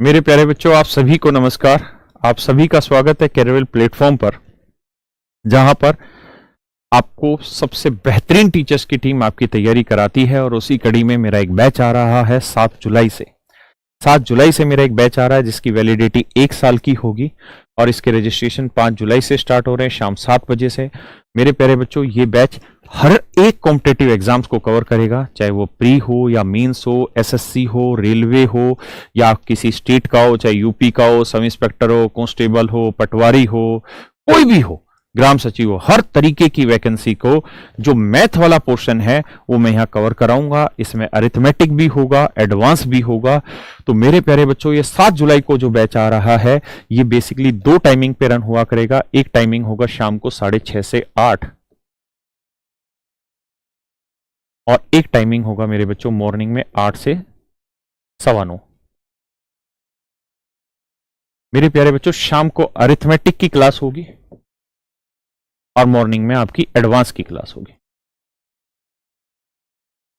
मेरे प्यारे बच्चों, आप सभी को नमस्कार। आप सभी का स्वागत है कैरियर प्लेटफॉर्म पर, जहां पर आपको सबसे बेहतरीन टीचर्स की टीम आपकी तैयारी कराती है। और उसी कड़ी में मेरा एक बैच आ रहा है 7 जुलाई से मेरा एक बैच आ रहा है जिसकी वैलिडिटी 1 साल की होगी। और इसके रजिस्ट्रेशन 5 जुलाई से स्टार्ट हो रहे हैं शाम 7 बजे से। मेरे प्यारे बच्चों, ये बैच हर एक कॉम्पिटेटिव एग्जाम्स को कवर करेगा, चाहे वो प्री हो या मेंस हो, एसएससी हो, रेलवे हो, या किसी स्टेट का हो, चाहे यूपी का हो, सब इंस्पेक्टर हो, कांस्टेबल हो, पटवारी हो, कोई भी हो, ग्राम सचिव हो, हर तरीके की वैकेंसी को जो मैथ वाला पोर्शन है वो मैं यहां कवर कराऊंगा। इसमें अरिथमेटिक भी होगा, एडवांस भी होगा। तो मेरे प्यारे बच्चों, ये 7 जुलाई को जो बैच आ रहा है ये बेसिकली 2 टाइमिंग पे रन हुआ करेगा। एक टाइमिंग होगा शाम को 6:30 से 8, और एक टाइमिंग होगा मेरे बच्चों मॉर्निंग में 8 से 9:15। मेरे प्यारे बच्चों, शाम को अरिथमेटिक की क्लास होगी और मॉर्निंग में आपकी एडवांस की क्लास होगी।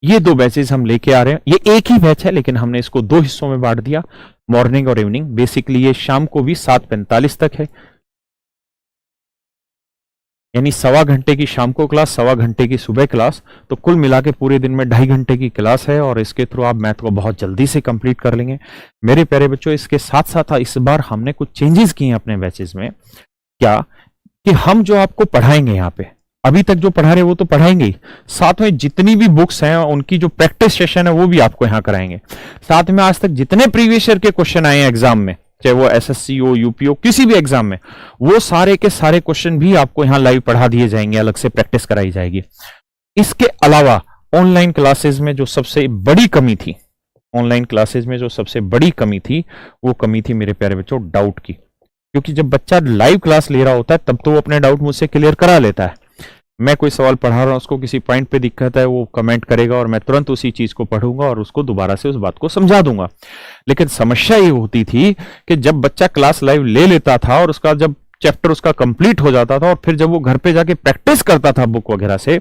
ये 2 बैचेस हम लेके आ रहे हैं। ये एक ही बैच है लेकिन हमने इसको 2 हिस्सों में बांट दिया, मॉर्निंग और इवनिंग। बेसिकली ये शाम को भी 7:45 तक है, यानी 1.25 घंटे की शाम को क्लास, 1.25 घंटे की सुबह क्लास। तो कुल मिला के पूरे दिन में 2.5 घंटे की क्लास है और इसके थ्रू आप मैथ को बहुत जल्दी से कंप्लीट कर लेंगे। मेरे प्यारे बच्चों, इसके साथ साथ इस बार हमने कुछ चेंजेस किए हैं अपने बैचेस में। क्या कि हम जो आपको पढ़ाएंगे यहाँ पे, अभी तक जो पढ़ा रहे वो तो पढ़ाएंगे ही, साथ में जितनी भी बुक्स हैं उनकी जो प्रैक्टिस सेशन है वो भी आपको यहाँ कराएंगे। साथ में आज तक जितने प्रीवियस ईयर के क्वेश्चन आए हैं एग्जाम में, चाहे वो एसएससी हो, यूपी हो, किसी भी एग्जाम में, वो सारे के सारे क्वेश्चन भी आपको यहाँ लाइव पढ़ा दिए जाएंगे, अलग से प्रैक्टिस कराई जाएगी। इसके अलावा ऑनलाइन क्लासेस में जो सबसे बड़ी कमी थी, वो कमी थी मेरे प्यारे बच्चों डाउट की। क्योंकि जब बच्चा लाइव क्लास ले रहा होता है तब तो वो अपने डाउट मुझसे क्लियर करा लेता है। मैं कोई सवाल पढ़ा रहा हूं, उसको किसी पॉइंट पे दिक्कत है, वो कमेंट करेगा और मैं तुरंत उसी चीज को पढ़ूंगा और उसको दोबारा से उस बात को समझा दूंगा। लेकिन समस्या ये होती थी कि जब बच्चा क्लास लाइव ले लेता था और उसका जब चैप्टर उसका कंप्लीट हो जाता था और फिर जब वो घर पे जाके प्रैक्टिस करता था बुक वगैरह से,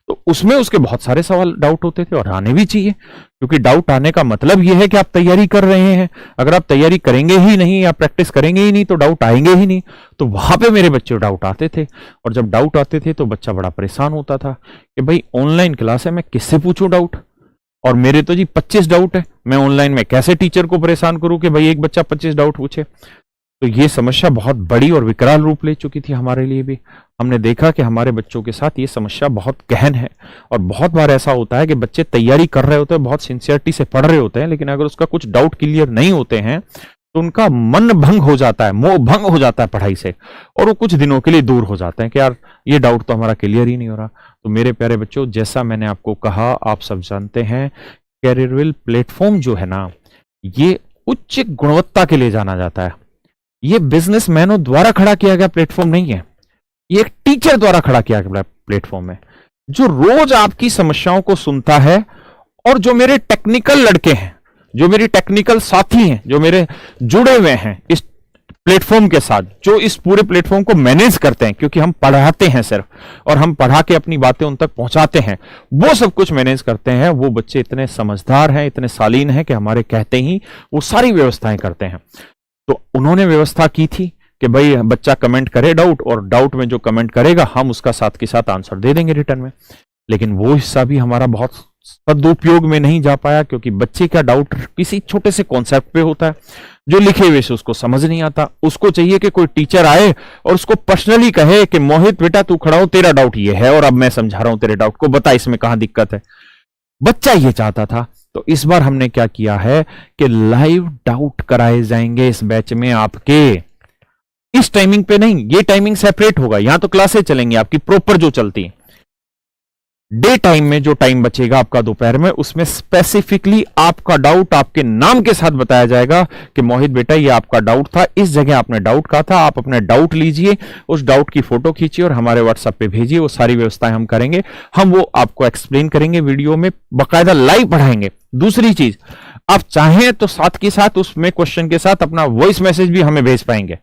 तो उसमें उसके बहुत सारे सवाल डाउट होते थे। और आने भी चाहिए, क्योंकि डाउट आने का मतलब यह है कि आप तैयारी कर रहे हैं। अगर आप तैयारी करेंगे ही नहीं या प्रैक्टिस करेंगे ही नहीं तो डाउट आएंगे ही नहीं। तो वहां पे मेरे बच्चे डाउट आते थे, और जब डाउट आते थे तो बच्चा बड़ा परेशान होता था कि भाई ऑनलाइन क्लास है, मैं किससे पूछूं डाउट, और मेरे तो जी 25 डाउट है, मैं ऑनलाइन में कैसे टीचर को परेशान करूं कि भाई एक बच्चा 25 डाउट पूछे। तो ये समस्या बहुत बड़ी और विकराल रूप ले चुकी थी हमारे लिए भी। हमने देखा कि हमारे बच्चों के साथ ये समस्या बहुत गहन है, और बहुत बार ऐसा होता है कि बच्चे तैयारी कर रहे होते हैं, बहुत सिंसियरिटी से पढ़ रहे होते हैं, लेकिन अगर उसका कुछ डाउट क्लियर नहीं होते हैं तो उनका मन भंग हो जाता है, मोह भंग हो जाता है पढ़ाई से, और वो कुछ दिनों के लिए दूर हो जाते हैं कि यार ये डाउट तो हमारा क्लियर ही नहीं हो रहा। तो मेरे प्यारे बच्चों, जैसा मैंने आपको कहा, आप सब जानते हैं कैरियरविल प्लेटफॉर्म जो है ना, ये उच्च गुणवत्ता के लिए जाना जाता है। ये बिजनेसमैनों द्वारा खड़ा किया गया प्लेटफॉर्म नहीं है, ये एक टीचर द्वारा खड़ा किया गया प्लेटफॉर्म है, जो रोज आपकी समस्याओं को सुनता है। और जो मेरे टेक्निकल लड़के हैं, जो मेरे टेक्निकल साथी हैं, जो मेरे जुड़े हुए हैं इस प्लेटफॉर्म के साथ, जो इस पूरे प्लेटफॉर्म को मैनेज करते हैं, क्योंकि हम पढ़ाते हैं सिर्फ, और हम पढ़ा के अपनी बातें उन तक पहुंचाते हैं, वो सब कुछ मैनेज करते हैं। वो बच्चे इतने समझदार हैं, इतने शालीन हैं कि हमारे कहते ही वो सारी व्यवस्थाएं करते हैं। तो उन्होंने व्यवस्था की थी कि भाई बच्चा कमेंट करे डाउट, और डाउट में जो कमेंट करेगा हम उसका साथ के साथ आंसर दे देंगे रिटर्न में। लेकिन वो हिस्सा भी हमारा बहुत सदुपयोग में नहीं जा पाया, क्योंकि बच्चे का डाउट किसी छोटे से कॉन्सेप्ट पे होता है जो लिखे हुए से उसको समझ नहीं आता। उसको चाहिए कि कोई टीचर आए और उसको पर्सनली कहे कि मोहित बेटा तू खड़ा हो, तेरा डाउट ये है और अब मैं समझा रहा हूं तेरे डाउट को, बता इसमें कहां दिक्कत है। बच्चा ये चाहता था। तो इस बार हमने क्या किया है कि लाइव डाउट कराए जाएंगे इस बैच में आपके। इस टाइमिंग पे नहीं, ये टाइमिंग सेपरेट होगा। यहां तो क्लासेस चलेंगी आपकी प्रॉपर जो चलती हैं। डे टाइम में जो टाइम बचेगा आपका दोपहर में, उसमें स्पेसिफिकली आपका डाउट आपके नाम के साथ बताया जाएगा कि मोहित बेटा ये आपका डाउट था, इस जगह आपने डाउट कहा था, आप अपने डाउट लीजिए, उस डाउट की फोटो खींचिए और हमारे व्हाट्सएप पे भेजिए। वो सारी व्यवस्थाएं हम करेंगे, हम वो आपको एक्सप्लेन करेंगे वीडियो में, बकायदा लाइव पढ़ाएंगे। दूसरी चीज, आप चाहें तो साथ के साथ उसमें क्वेश्चन के साथ अपना वॉइस मैसेज भी हमें भेज पाएंगे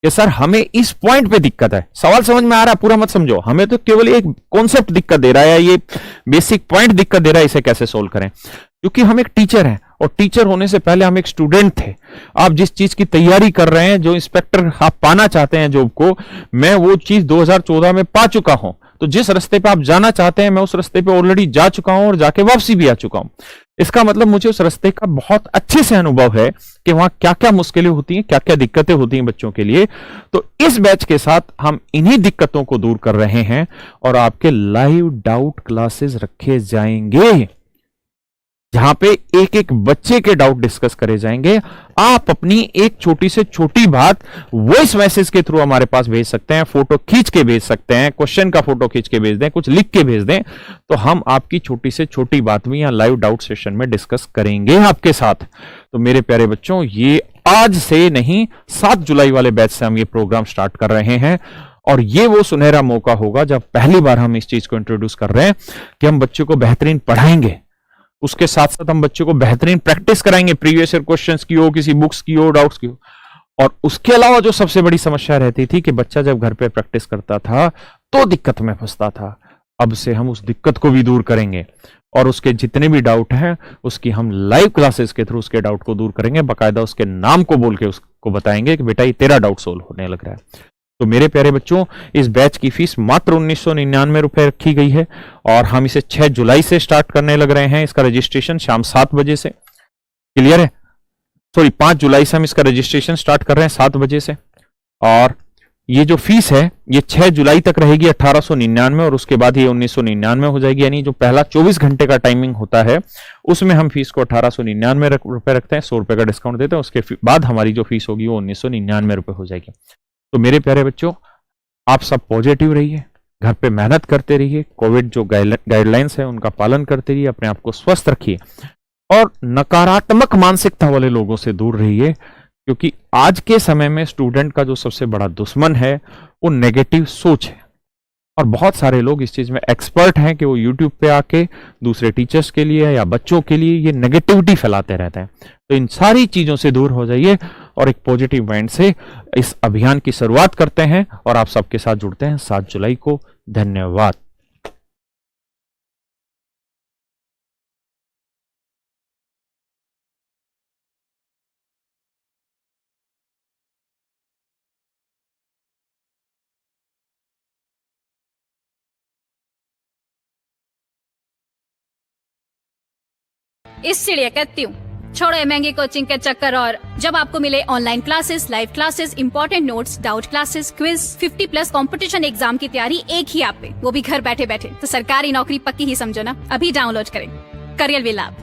कि सर हमें इस पॉइंट पे दिक्कत है, सवाल समझ में आ रहा है, पूरा मत समझो, हमें तो केवल एक कॉन्सेप्ट दिक्कत दे रहा है, ये बेसिक पॉइंट दिक्कत दे रहा है, इसे कैसे सोल्व करें। क्योंकि हम एक टीचर हैं और टीचर होने से पहले हम एक स्टूडेंट थे। आप जिस चीज की तैयारी कर रहे हैं, जो इंस्पेक्टर आप पाना चाहते हैं जॉब को, मैं वो चीज 2014 में पा चुका हूं। तो जिस रास्ते पे आप जाना चाहते हैं, मैं उस रास्ते पे ऑलरेडी जा चुका हूं और जाके वापसी भी आ चुका हूं। इसका मतलब मुझे उस रास्ते का बहुत अच्छे से अनुभव है कि वहां क्या क्या मुश्किलें होती हैं, क्या क्या दिक्कतें होती हैं बच्चों के लिए। तो इस बैच के साथ हम इन्हीं दिक्कतों को दूर कर रहे हैं और आपके लाइव डाउट क्लासेस रखे जाएंगे, जहां पे एक एक बच्चे के डाउट डिस्कस करे जाएंगे। आप अपनी एक छोटी से छोटी बात वॉइस मैसेज के थ्रू हमारे पास भेज सकते हैं, फोटो खींच के भेज सकते हैं, क्वेश्चन का फोटो खींच के भेज दें, कुछ लिख के भेज दें, तो हम आपकी छोटी से छोटी बात भी यहां लाइव डाउट सेशन में डिस्कस करेंगे आपके साथ। तो मेरे प्यारे बच्चों, ये आज से नहीं, 7 जुलाई वाले बैच से हम ये प्रोग्राम स्टार्ट कर रहे हैं और ये वो सुनहरा मौका होगा जब पहली बार हम इस चीज को इंट्रोड्यूस कर रहे हैं कि हम बच्चों को बेहतरीन पढ़ाएंगे, उसके साथ साथ हम बच्चों को बेहतरीन प्रैक्टिस कराएंगे, प्रीवियस ईयर क्वेश्चंस की हो, किसी बुक्स की हो, डाउट्स की हो। और उसके अलावा जो सबसे बड़ी समस्या रहती थी कि बच्चा जब घर पे प्रैक्टिस करता था तो दिक्कत में फंसता था, अब से हम उस दिक्कत को भी दूर करेंगे और उसके जितने भी डाउट हैं उसकी हम लाइव क्लासेस के थ्रू उसके डाउट को दूर करेंगे, बाकायदा उसके नाम को बोल के उसको बताएंगे कि बेटा ये तेरा डाउट सोल्व होने लग रहा है। तो मेरे प्यारे बच्चों, इस बैच की फीस मात्र 1999 रुपए रखी गई है और हम इसे 6 जुलाई से स्टार्ट करने लग रहे हैं। इसका रजिस्ट्रेशन शाम 7 बजे से, क्लियर है? सॉरी, 5 जुलाई से हम इसका रजिस्ट्रेशन स्टार्ट कर रहे हैं 7 बजे से। और ये जो फीस है ये 6 जुलाई तक रहेगी 1899 और उसके बाद ये 1999 हो जाएगी। यानी जो पहला 24 घंटे का टाइमिंग होता है उसमें हम फीस को 1899 रुपए रखते हैं, 100 रुपए का डिस्काउंट देते हैं। उसके बाद हमारी जो फीस होगी वो 1999 रुपए हो जाएगी। तो मेरे प्यारे बच्चों, आप सब पॉजिटिव रहिए, घर पे मेहनत करते रहिए, कोविड जो गाइडलाइंस है उनका पालन करते रहिए, अपने आप को स्वस्थ रखिए और नकारात्मक मानसिकता वाले लोगों से दूर रहिए, क्योंकि आज के समय में स्टूडेंट का जो सबसे बड़ा दुश्मन है वो नेगेटिव सोच है। और बहुत सारे लोग इस चीज में एक्सपर्ट हैं कि वो यूट्यूब पे आके दूसरे टीचर्स के लिए या बच्चों के लिए ये नेगेटिविटी फैलाते रहते हैं। तो इन सारी चीजों से दूर हो जाइए और एक पॉजिटिव माइंड से इस अभियान की शुरुआत करते हैं और आप सबके साथ जुड़ते हैं 7 जुलाई को। धन्यवाद। इस चिड़िया कहती हूँ, छोड़ो ये महंगी कोचिंग के चक्कर और जब आपको मिले online classes, live classes, important notes, doubt classes, quiz, 50+ competition exam की तैयारी एक ही ऐप पे, वो भी घर बैठे बैठे, तो सरकारी नौकरी पक्की ही समझो ना। अभी डाउनलोड करें करियर विलाप।